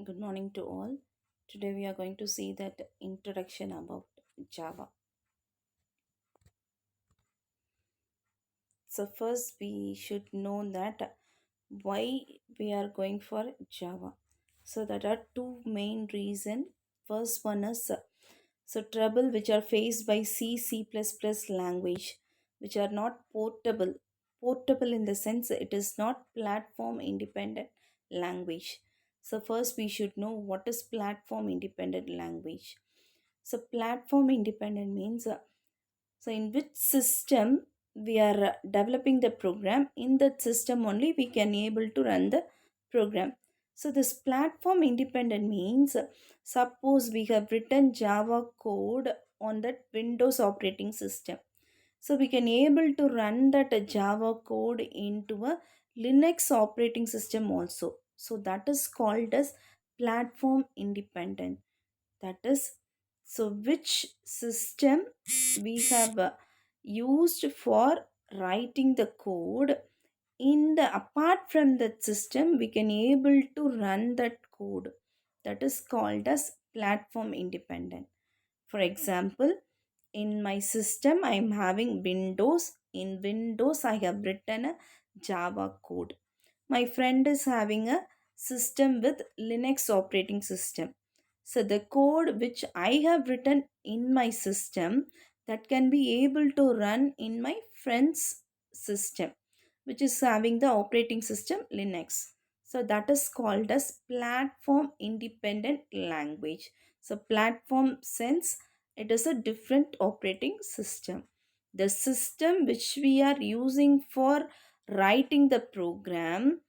Good morning to all. Today we are going to see that introduction about Java. So first we should know that why we are going for Java. So there are two main reasons. First one is trouble which are faced by C++ language, which are not portable. Portable in the sense it is not platform independent language. So first we should know what is platform independent language. So platform independent means in which system we are developing the program, in that system only we can able to run the program. So this platform independent means suppose we have written Java code on that Windows operating system, so we can able to run that Java code into a Linux operating system also. So that is called as platform independent. That is, so which system we have used for writing the code, in the apart from that system we can able to run that code. That is called as platform independent. For example, in my system I am having Windows. In Windows I have written a Java code. My friend is having a system with Linux operating system. So the code which I have written in my system, that can be able to run in my friend's system which is having the operating system Linux. So that is called as platform independent language. So platform sense, it is a different operating system. The system which we are using for writing the program,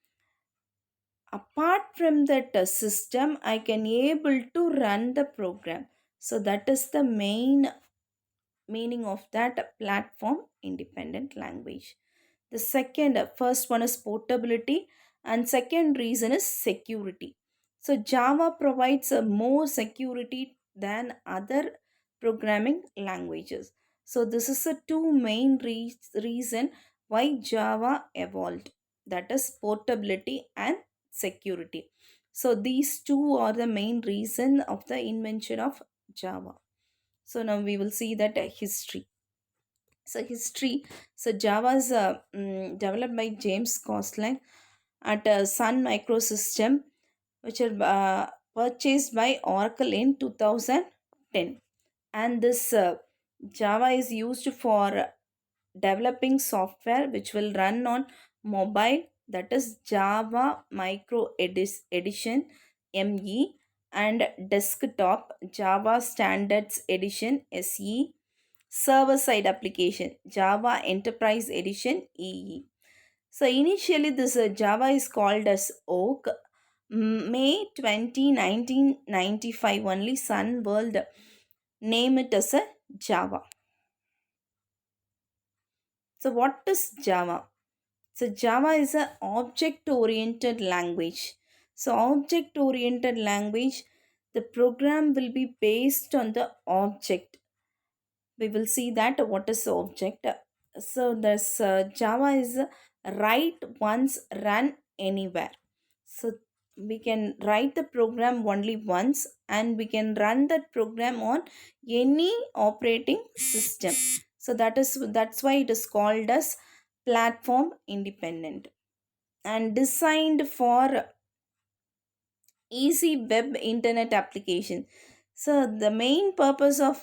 apart from that system I can able to run the program. So that is the main meaning of that platform independent language. The second, first one is portability, and second reason is security. So Java provides a more security than other programming languages. So this is the two main reason why Java evolved, that is portability and security. So these two are the main reason of the invention of Java. So now we will see that history. So history. So Java is developed by James Costline at Sun Microsystem, which are purchased by Oracle in 2010. And this Java is used for developing software which will run on mobile, that is Java Micro Edition ME, and desktop Java Standards Edition SE, server side application Java Enterprise Edition EE. So initially this Java is called as Oak. May 20, 1995 only Sun World name it as a Java. So what is Java? So Java is an object oriented language. So object oriented language, the program will be based on the object. We will see that what is the object. So this Java is write once, run anywhere. So we can write the program only once, and we can run that program on any operating system. So that's why it is called as platform independent, and designed for easy web internet application. So the main purpose of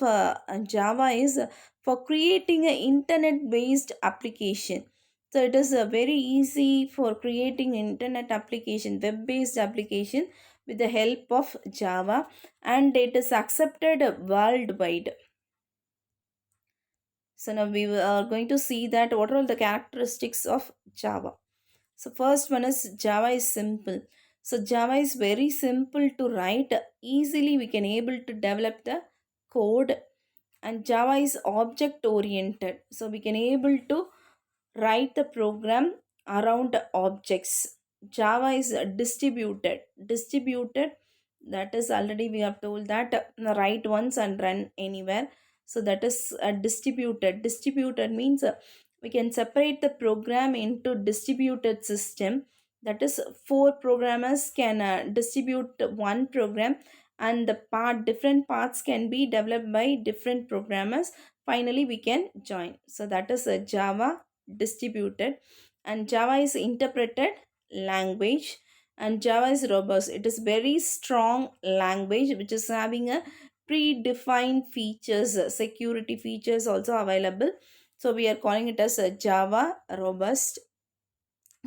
Java is for creating an internet based application. So it is very easy for creating internet application, web based application, with the help of Java, and it is accepted worldwide. So now we are going to see that what are the characteristics of Java. So first one is Java is simple. So Java is very simple to write. Easily we can able to develop the code, and Java is object oriented. So we can able to write the program around objects. Java is distributed. Distributed, that is already we have told that write once and run anywhere. So that is distributed. Distributed means we can separate the program into distributed system That is, four programmers can distribute one program, and the different parts can be developed by different programmers. Finally we can join. So that is a Java distributed, and Java is interpreted language, and Java is robust. It is very strong language which is having a predefined features, security features also available. So we are calling it as a Java robust.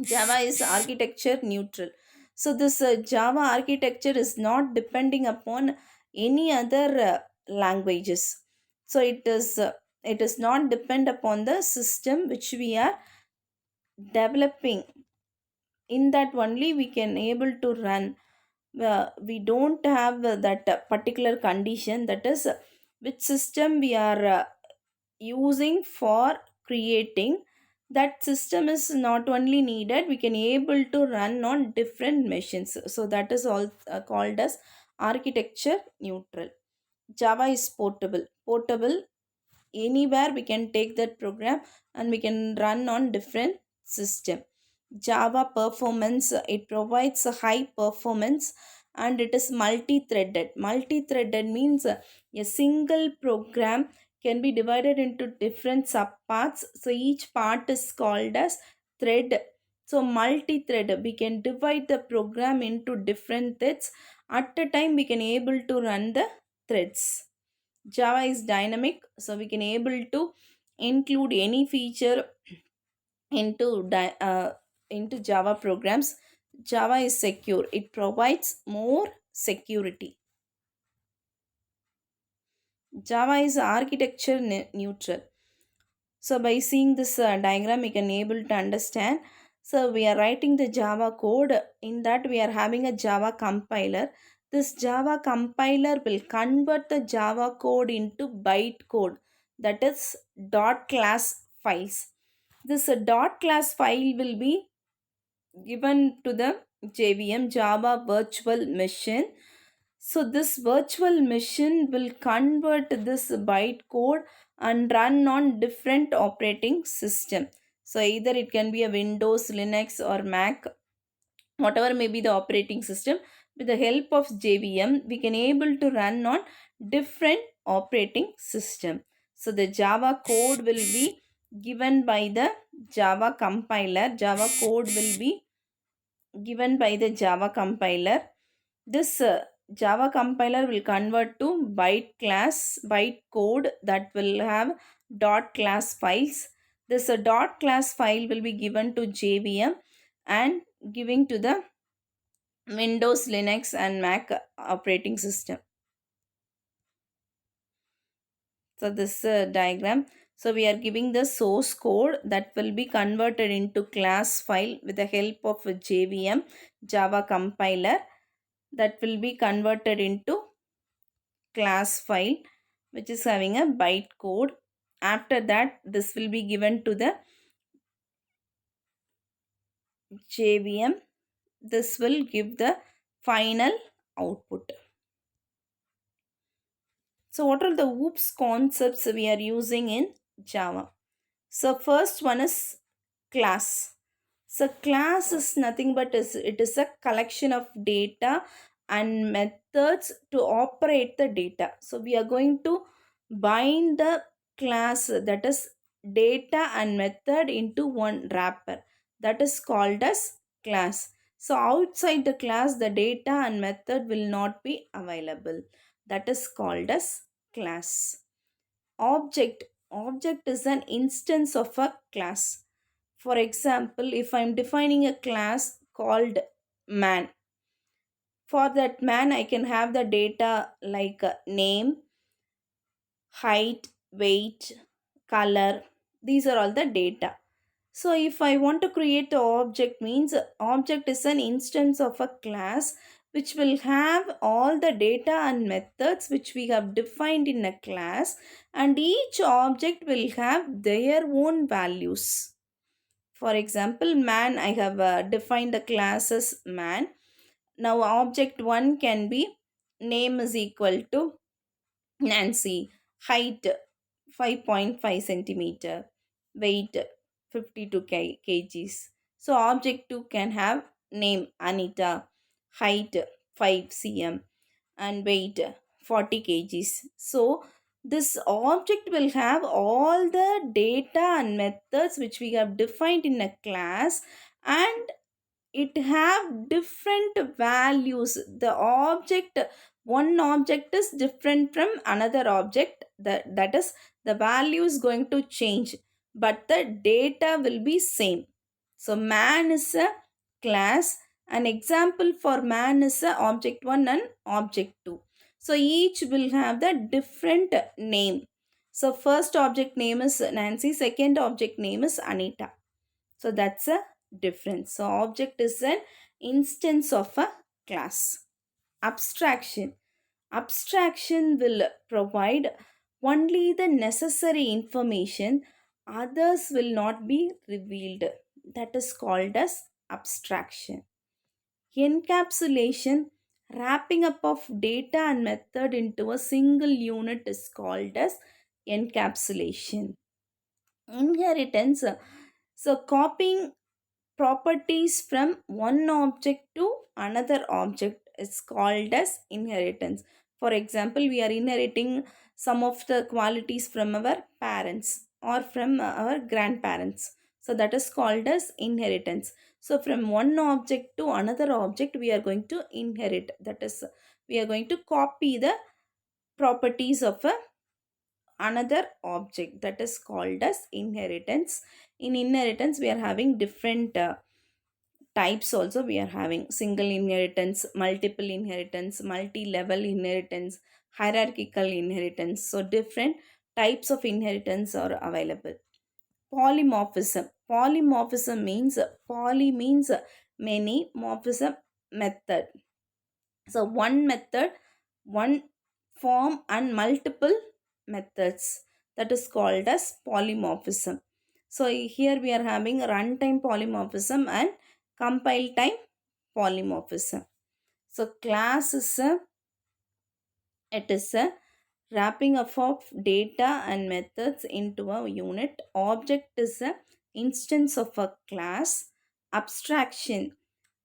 Java is architecture neutral. So this Java architecture is not depending upon any other languages. So it is not depend upon the system which we are developing. In that only we can able to run. We don't have that particular condition, that is which system we are using for creating. That system is not only needed, we can able to run on different machines. So that is all called as architecture neutral. Java is portable. Anywhere we can take that program and we can run on different system. Java performance, it provides a high performance, and it is multi-threaded means a single program can be divided into different subparts, so each part is called as thread. So multi-thread, we can divide the program into different threads. At a time we can able to run the threads. Java is dynamic, so we can able to include any feature into into Java programs. Java is secure. It provides more security. Java is architecture neutral. So by seeing this diagram, we can able to understand. So we are writing the Java code. In that we are having a Java compiler. This Java compiler will convert the Java code into byte code. That is dot class files. This dot class file will be given to the JVM, Java Virtual Machine. So this virtual machine will convert this bytecode and run on different operating system. So either it can be a Windows, Linux or Mac, whatever may be the operating system. With the help of JVM, we can able to run on different operating system. So the Java code will be given by the Java compiler. Java code will be given by the Java compiler. This Java compiler will convert to byte code that will have dot class files. This dot class file will be given to JVM and giving to the Windows, Linux and Mac operating system. So this diagram. So we are giving the source code that will be converted into class file with the help of a JVM, Java compiler, that will be converted into class file which is having a byte code. After that, this will be given to the JVM. This will give the final output. So what are the OOPS concepts we are using in Java? So first one is class. So class is nothing but it is a collection of data and methods to operate the data. So we are going to bind the class, that is data and method, into one wrapper, that is called as class. So outside the class the data and method will not be available. That is called as class. Object is an instance of a class. For example, if I'm defining a class called man, for that man I can have the data like name, height, weight, color. These are all the data. So if I want to create the object, means object is an instance of a class which will have all the data and methods which we have defined in a class, and each object will have their own values. For example, man, I have defined the class as man. Now object 1 can be name is equal to Nancy, height 5.5 centimeter, weight 52 kgs. So object 2 can have name Anita, height 5 cm, and weight 40 kgs. So this object will have all the data and methods which we have defined in a class, and it have different values. The object, one object is different from another object, that is, the value is going to change, but the data will be same. So man is a class. An example for man is a object 1 and object 2. So each will have the different name. So first object name is Nancy, second object name is Anita. So that's a difference. So object is an instance of a class. Abstraction. Abstraction will provide only the necessary information, others will not be revealed. That is called as abstraction. Encapsulation, wrapping up of data and method into a single unit, is called as encapsulation. Inheritance. So copying properties from one object to another object is called as inheritance. For example, we are inheriting some of the qualities from our parents or from our grandparents. So that is called as inheritance. So from one object to another object, we are going to inherit. That is, we are going to copy the properties of a another object. That is called as inheritance. In inheritance, we are having different types also. We are having single inheritance, multiple inheritance, multi-level inheritance, hierarchical inheritance. So different types of inheritance are available. Polymorphism. Polymorphism means, poly means many, morphism method. So one method, one form, and multiple methods, that is called as polymorphism. So here we are having runtime polymorphism and compile time polymorphism. So class is a, it is a wrapping up of data and methods into a unit. Object is a instance of a class. Abstraction,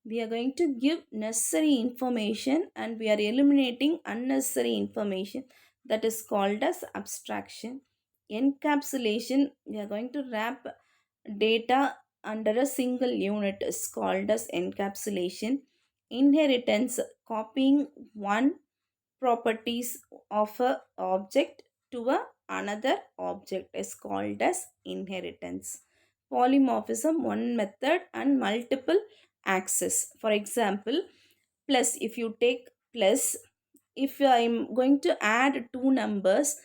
we are going to give necessary information and we are eliminating unnecessary information, that is called as abstraction. Encapsulation, we are going to wrap data under a single unit, is called as encapsulation. Inheritance, copying one properties of a object to a another object, is called as inheritance. Polymorphism, one method and multiple access. For example, plus, if you take plus, if I'm going to add two numbers,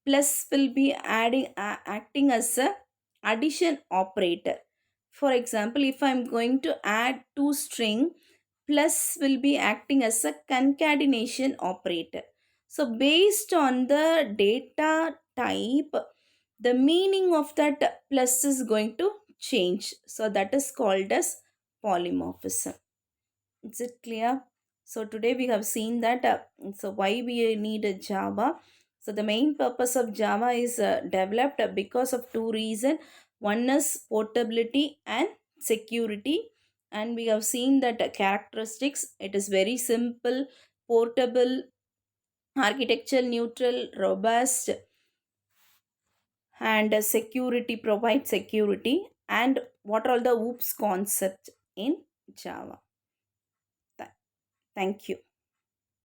plus will be acting as a addition operator. For example, if I'm going to add two string, plus will be acting as a concatenation operator. So based on the data type, the meaning of that plus is going to change. So that is called as polymorphism. Is it clear? So today we have seen that. So why we need a Java? So the main purpose of Java is developed because of two reasons. One is portability and security, and we have seen that characteristics. It is very simple, portable, architecture neutral, robust, and security, provide security. And what are all the OOPS concepts in Java? Th- Thank you.